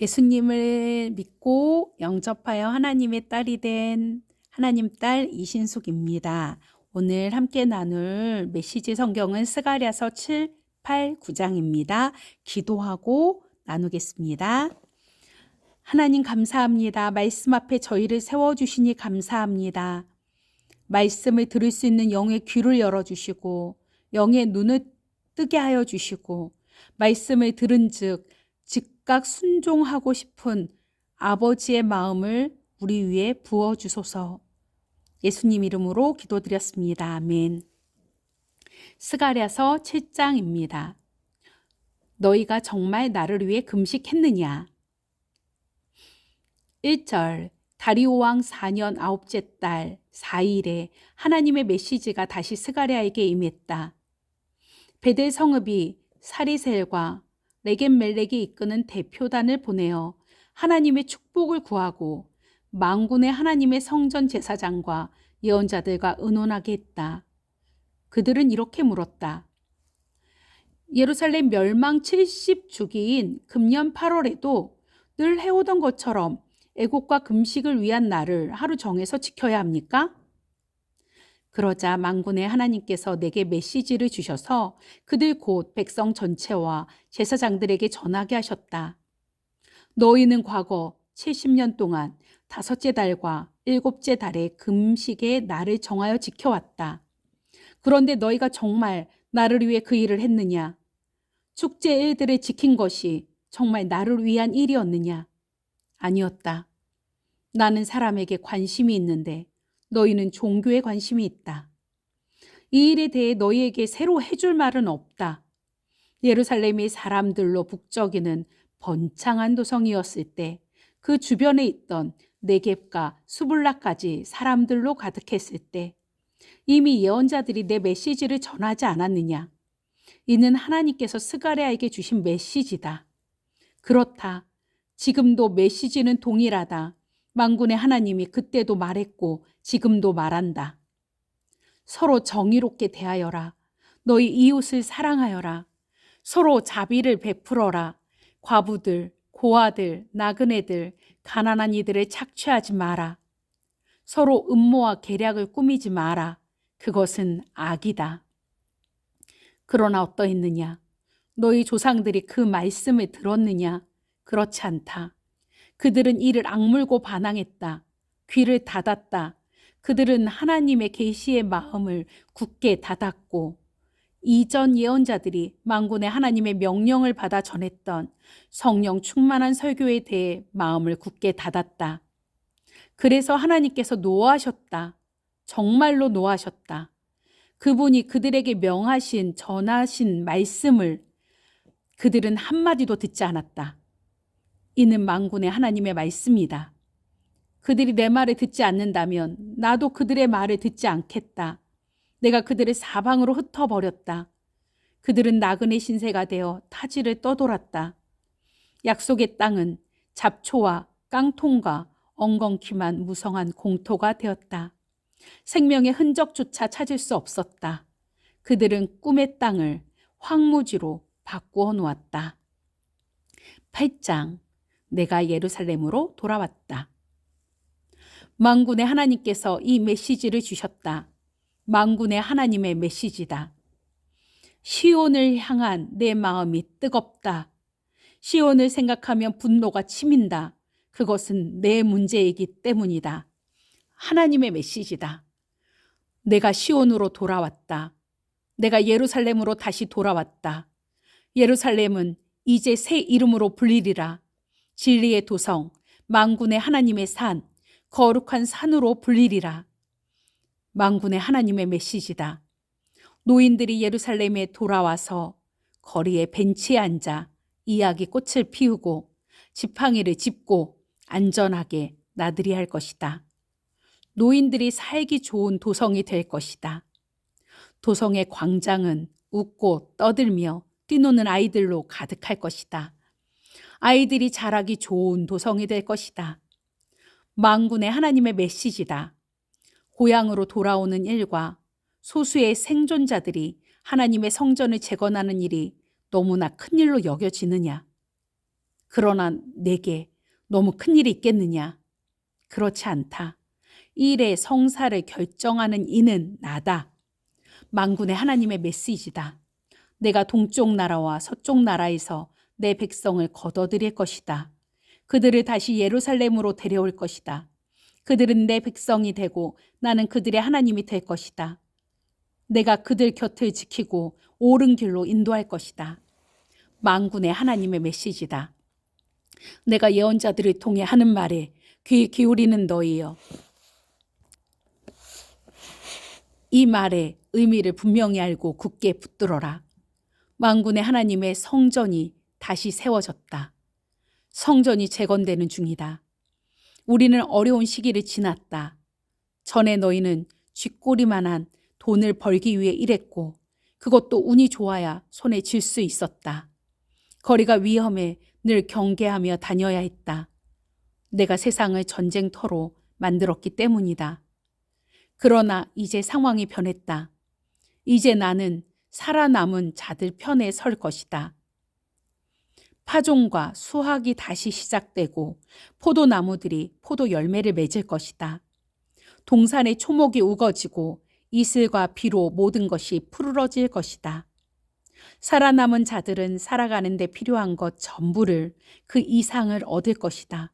예수님을 믿고 영접하여 하나님의 딸이 된 하나님 딸 이신숙입니다. 오늘 함께 나눌 메시지 성경은 스가랴서 7, 8, 9장입니다. 기도하고 나누겠습니다. 하나님 감사합니다. 말씀 앞에 저희를 세워주시니 감사합니다. 말씀을 들을 수 있는 영의 귀를 열어주시고 영의 눈을 뜨게 하여 주시고 말씀을 들은 즉각 순종하고 싶은 아버지의 마음을 우리 위에 부어주소서. 예수님 이름으로 기도드렸습니다. 아멘. 스가랴서 7장입니다. 너희가 정말 나를 위해 금식했느냐? 1절 다리오 왕 4년 9째 달 4일에 하나님의 메시지가 다시 스가랴에게 임했다. 베델 성읍이 사리셀과 레겜멜렉이 이끄는 대표단을 보내어 하나님의 축복을 구하고 만군의 하나님의 성전 제사장과 예언자들과 의논하게 했다. 그들은 이렇게 물었다. 예루살렘 멸망 70주기인 금년 8월에도 늘 해오던 것처럼 애곡과 금식을 위한 날을 하루 정해서 지켜야 합니까? 그러자 만군의 하나님께서 내게 메시지를 주셔서 그들 곧 백성 전체와 제사장들에게 전하게 하셨다. 너희는 과거 70년 동안 5째 달과 7째 달에 금식의 날을 정하여 지켜왔다. 그런데 너희가 정말 나를 위해 그 일을 했느냐? 축제 일들을 지킨 것이 정말 나를 위한 일이었느냐? 아니었다. 나는 사람에게 관심이 있는데 너희는 종교에 관심이 있다. 이 일에 대해 너희에게 새로 해줄 말은 없다. 예루살렘이 사람들로 북적이는 번창한 도성이었을 때 그 주변에 있던 네겝과 수블락까지 사람들로 가득했을 때 이미 예언자들이 내 메시지를 전하지 않았느냐? 이는 하나님께서 스가랴에게 주신 메시지다. 그렇다. 지금도 메시지는 동일하다. 만군의 하나님이 그때도 말했고 지금도 말한다. 서로 정의롭게 대하여라. 너희 이웃을 사랑하여라. 서로 자비를 베풀어라. 과부들, 고아들, 나그네들, 가난한 이들을 착취하지 마라. 서로 음모와 계략을 꾸미지 마라. 그것은 악이다. 그러나 어떠했느냐? 너희 조상들이 그 말씀을 들었느냐? 그렇지 않다. 그들은 이를 악물고 반항했다. 귀를 닫았다. 그들은 하나님의 계시의 마음을 굳게 닫았고 이전 예언자들이 만군의 하나님의 명령을 받아 전했던 성령 충만한 설교에 대해 마음을 굳게 닫았다. 그래서 하나님께서 노하셨다. 정말로 노하셨다. 그분이 그들에게 명하신 전하신 말씀을 그들은 한마디도 듣지 않았다. 이는 만군의 하나님의 말씀이다. 그들이 내 말을 듣지 않는다면 나도 그들의 말을 듣지 않겠다. 내가 그들을 사방으로 흩어버렸다. 그들은 나그네 신세가 되어 타지를 떠돌았다. 약속의 땅은 잡초와 깡통과 엉겅퀴만 무성한 공토가 되었다. 생명의 흔적조차 찾을 수 없었다. 그들은 꿈의 땅을 황무지로 바꾸어 놓았다. 8장 내가 예루살렘으로 돌아왔다. 만군의 하나님께서 이 메시지를 주셨다. 만군의 하나님의 메시지다. 시온을 향한 내 마음이 뜨겁다. 시온을 생각하면 분노가 치민다. 그것은 내 문제이기 때문이다. 하나님의 메시지다. 내가 시온으로 돌아왔다. 내가 예루살렘으로 다시 돌아왔다. 예루살렘은 이제 새 이름으로 불리리라. 진리의 도성, 만군의 하나님의 산, 거룩한 산으로 불리리라. 만군의 하나님의 메시지다. 노인들이 예루살렘에 돌아와서 거리에 벤치에 앉아 이야기 꽃을 피우고 지팡이를 짚고 안전하게 나들이 할 것이다. 노인들이 살기 좋은 도성이 될 것이다. 도성의 광장은 웃고 떠들며 뛰노는 아이들로 가득할 것이다. 아이들이 자라기 좋은 도성이 될 것이다. 만군의 하나님의 메시지다. 고향으로 돌아오는 일과 소수의 생존자들이 하나님의 성전을 재건하는 일이 너무나 큰 일로 여겨지느냐? 그러나 내게 너무 큰일이 있겠느냐? 그렇지 않다. 이 일의 성사를 결정하는 이는 나다. 만군의 하나님의 메시지다. 내가 동쪽 나라와 서쪽 나라에서 내 백성을 거둬들일 것이다. 그들을 다시 예루살렘으로 데려올 것이다. 그들은 내 백성이 되고 나는 그들의 하나님이 될 것이다. 내가 그들 곁을 지키고 옳은 길로 인도할 것이다. 만군의 하나님의 메시지다. 내가 예언자들을 통해 하는 말에 귀 기울이는 너희여. 이 말의 의미를 분명히 알고 굳게 붙들어라. 만군의 하나님의 성전이 다시 세워졌다. 성전이 재건되는 중이다. 우리는 어려운 시기를 지났다. 전에 너희는 쥐꼬리만한 돈을 벌기 위해 일했고 그것도 운이 좋아야 손에 쥘 수 있었다. 거리가 위험해 늘 경계하며 다녀야 했다. 내가 세상을 전쟁터로 만들었기 때문이다. 그러나 이제 상황이 변했다. 이제 나는 살아남은 자들 편에 설 것이다. 파종과 수확이 다시 시작되고 포도나무들이 포도 열매를 맺을 것이다. 동산의 초목이 우거지고 이슬과 비로 모든 것이 푸르러질 것이다. 살아남은 자들은 살아가는 데 필요한 것 전부를 그 이상을 얻을 것이다.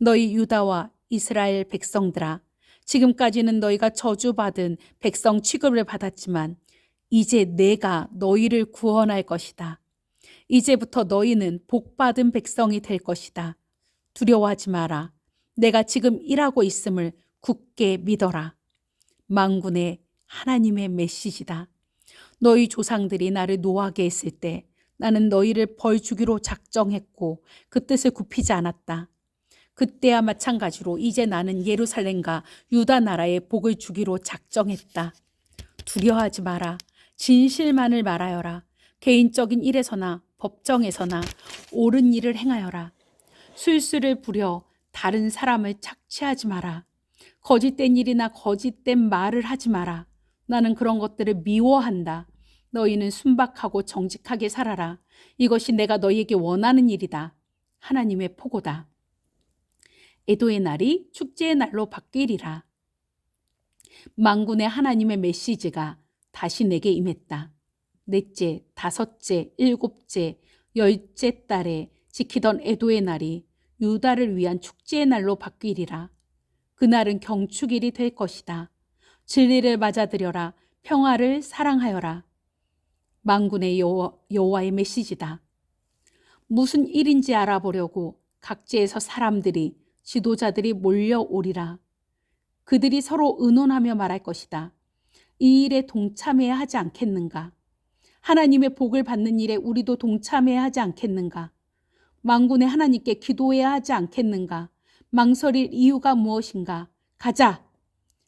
너희 유다와 이스라엘 백성들아, 지금까지는 너희가 저주받은 백성 취급을 받았지만 이제 내가 너희를 구원할 것이다. 이제부터 너희는 복받은 백성이 될 것이다. 두려워하지 마라. 내가 지금 일하고 있음을 굳게 믿어라. 만군의 하나님의 메시지다. 너희 조상들이 나를 노하게 했을 때 나는 너희를 벌 주기로 작정했고 그 뜻을 굽히지 않았다. 그때와 마찬가지로 이제 나는 예루살렘과 유다 나라에 복을 주기로 작정했다. 두려워하지 마라. 진실만을 말하여라. 개인적인 일에서나 법정에서나 옳은 일을 행하여라. 술수를 부려 다른 사람을 착취하지 마라. 거짓된 일이나 거짓된 말을 하지 마라. 나는 그런 것들을 미워한다. 너희는 순박하고 정직하게 살아라. 이것이 내가 너희에게 원하는 일이다. 하나님의 포고다. 애도의 날이 축제의 날로 바뀌리라. 만군의 하나님의 메시지가 다시 내게 임했다. 넷째, 다섯째, 일곱째, 열째 달에 지키던 애도의 날이 유다를 위한 축제의 날로 바뀌리라. 그날은 경축일이 될 것이다. 진리를 맞아들여라. 평화를 사랑하여라. 만군의 여호와의 메시지다. 무슨 일인지 알아보려고 각지에서 사람들이 지도자들이 몰려오리라. 그들이 서로 의논하며 말할 것이다. 이 일에 동참해야 하지 않겠는가? 하나님의 복을 받는 일에 우리도 동참해야 하지 않겠는가? 만군의 하나님께 기도해야 하지 않겠는가? 망설일 이유가 무엇인가? 가자!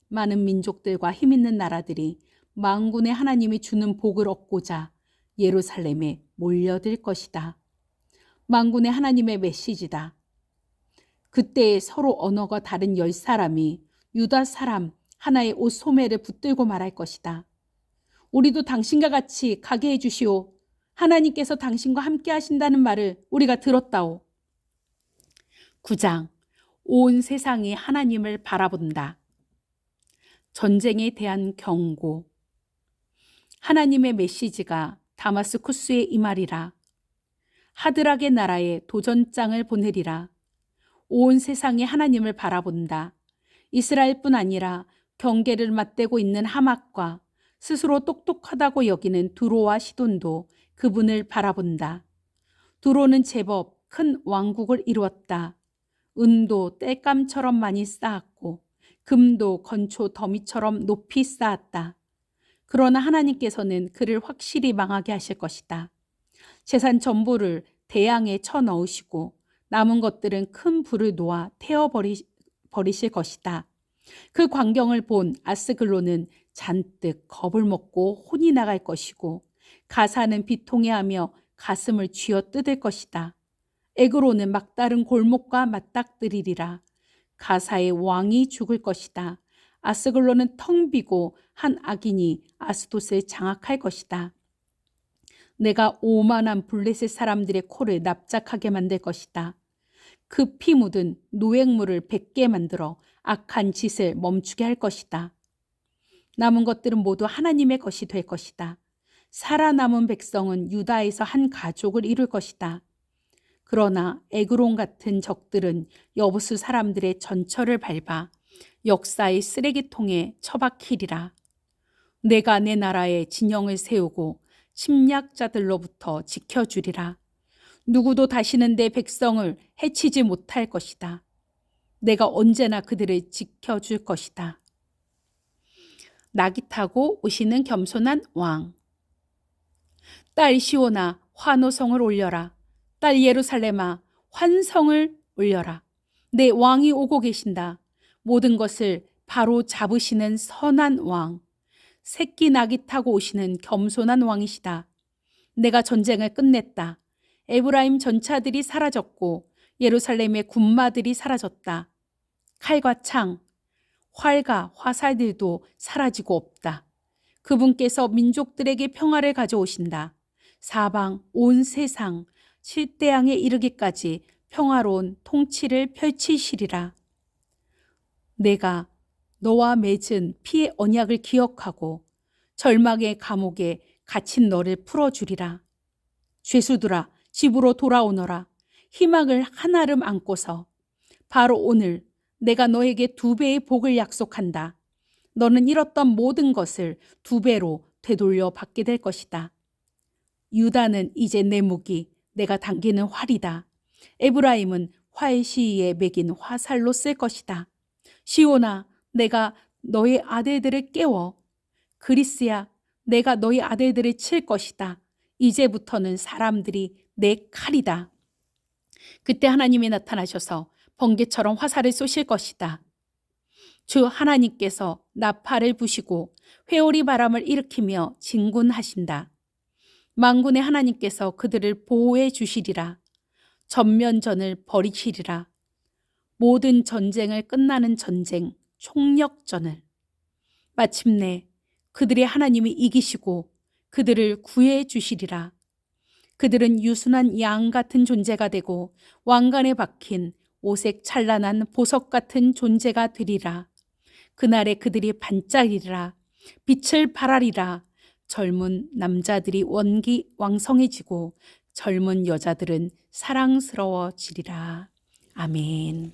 많은 민족들과 힘있는 나라들이 만군의 하나님이 주는 복을 얻고자 예루살렘에 몰려들 것이다. 만군의 하나님의 메시지다. 그때 서로 언어가 다른 10사람이 유다 사람 하나의 옷 소매를 붙들고 말할 것이다. 우리도 당신과 같이 가게 해주시오. 하나님께서 당신과 함께 하신다는 말을 우리가 들었다오. 9장. 온 세상이 하나님을 바라본다. 전쟁에 대한 경고. 하나님의 메시지가 다마스쿠스에 임하리라. 하드락의 나라에 도전장을 보내리라. 온 세상이 하나님을 바라본다. 이스라엘뿐 아니라 경계를 맞대고 있는 하맛과 스스로 똑똑하다고 여기는 두로와 시돈도 그분을 바라본다. 두로는 제법 큰 왕국을 이루었다. 은도 땔감처럼 많이 쌓았고 금도 건초 더미처럼 높이 쌓았다. 그러나 하나님께서는 그를 확실히 망하게 하실 것이다. 재산 전부를 대양에 쳐넣으시고 남은 것들은 큰 불을 놓아 태워버리실 것이다. 그 광경을 본 아스글론은 잔뜩 겁을 먹고 혼이 나갈 것이고 가사는 비통해하며 가슴을 쥐어뜯을 것이다. 에그로는 막다른 골목과 맞닥뜨리리라. 가사의 왕이 죽을 것이다. 아스글론은 텅 비고 한 악인이 아스돗을 장악할 것이다. 내가 오만한 블레셋 사람들의 코를 납작하게 만들 것이다. 그 피 묻은 노획물을 뱉게 만들어 악한 짓을 멈추게 할 것이다. 남은 것들은 모두 하나님의 것이 될 것이다. 살아남은 백성은 유다에서 한 가족을 이룰 것이다. 그러나 에그론 같은 적들은 여부수 사람들의 전철을 밟아 역사의 쓰레기통에 처박히리라. 내가 내 나라에 진영을 세우고 침략자들로부터 지켜주리라. 누구도 다시는 내 백성을 해치지 못할 것이다. 내가 언제나 그들을 지켜줄 것이다. 낙이 타고 오시는 겸손한 왕. 딸 시온아, 환호성을 올려라. 딸 예루살렘아, 환성을 올려라. 내 왕이 오고 계신다. 모든 것을 바로 잡으시는 선한 왕. 새끼 낙이 타고 오시는 겸손한 왕이시다. 내가 전쟁을 끝냈다. 에브라임 전차들이 사라졌고 예루살렘의 군마들이 사라졌다. 칼과 창, 활과 화살들도 사라지고 없다. 그분께서 민족들에게 평화를 가져오신다. 사방 온 세상 칠대양에 이르기까지 평화로운 통치를 펼치시리라. 내가 너와 맺은 피의 언약을 기억하고 절망의 감옥에 갇힌 너를 풀어주리라. 죄수들아, 집으로 돌아오너라. 희망을 한아름 안고서 바로 오늘 내가 너에게 2배의 복을 약속한다. 너는 잃었던 모든 것을 2배로 되돌려 받게 될 것이다. 유다는 이제 내 무기, 내가 당기는 활이다. 에브라임은 활 시위에 매긴 화살로 쓸 것이다. 시온아, 내가 너의 아들들을 깨워. 그리스야, 내가 너의 아들들을 칠 것이다. 이제부터는 사람들이 내 칼이다. 그때 하나님이 나타나셔서 번개처럼 화살을 쏘실 것이다. 주 하나님께서 나팔을 부시고 회오리 바람을 일으키며 진군하신다. 만군의 하나님께서 그들을 보호해 주시리라. 전면전을 벌이시리라. 모든 전쟁을 끝나는 전쟁, 총력전을. 마침내 그들의 하나님이 이기시고 그들을 구해 주시리라. 그들은 유순한 양 같은 존재가 되고 왕관에 박힌 오색 찬란한 보석 같은 존재가 되리라. 그날에 그들이 반짝이리라. 빛을 발하리라. 젊은 남자들이 왕성해지고 젊은 여자들은 사랑스러워지리라. 아멘.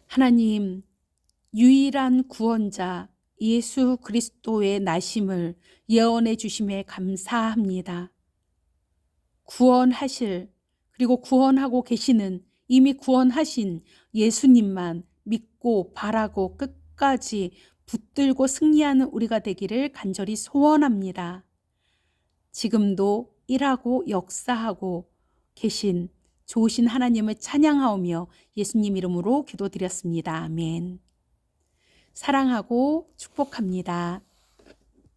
하나님, 유일한 구원자 예수 그리스도의 나심을 예언해 주심에 감사합니다. 구원하실, 그리고 구원하고 계시는 이미 구원하신 예수님만 믿고 바라고 끝까지 붙들고 승리하는 우리가 되기를 간절히 소원합니다. 지금도 일하고 역사하고 계신 좋으신 하나님을 찬양하오며 예수님 이름으로 기도드렸습니다. 아멘. 사랑하고 축복합니다.